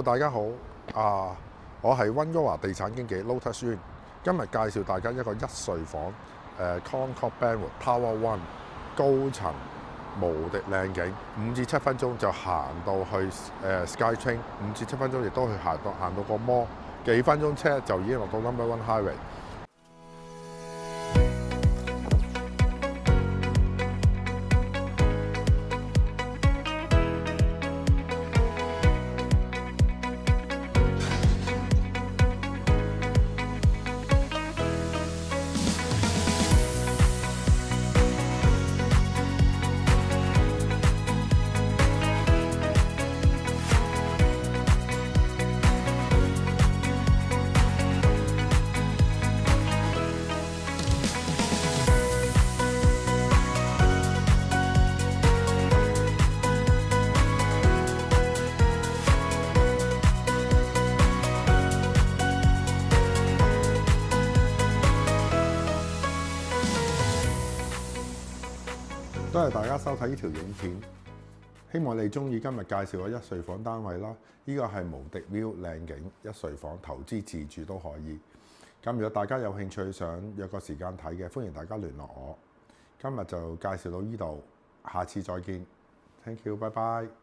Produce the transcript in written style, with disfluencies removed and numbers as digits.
Hello， 大家好。我係溫哥華地產經紀 Lotus Yuen， 今日介紹大家一個一睡房Concord Brentwood Tower One 高層無敵靚景，5至7分鐘就行到去SkyTrain， 5至7分鐘亦都去行到個摩，幾分鐘車就已經落到 Number One Highway。多謝大家收睇呢條影片，希望你中意今日介紹嘅一睡房單位啦。呢個係無敵 view 靚景一睡房，投資自住都可以。咁如果大家有興趣想約個時間睇嘅，歡迎大家聯絡我。今日就介紹到呢度，下次再見。Thank you，拜拜。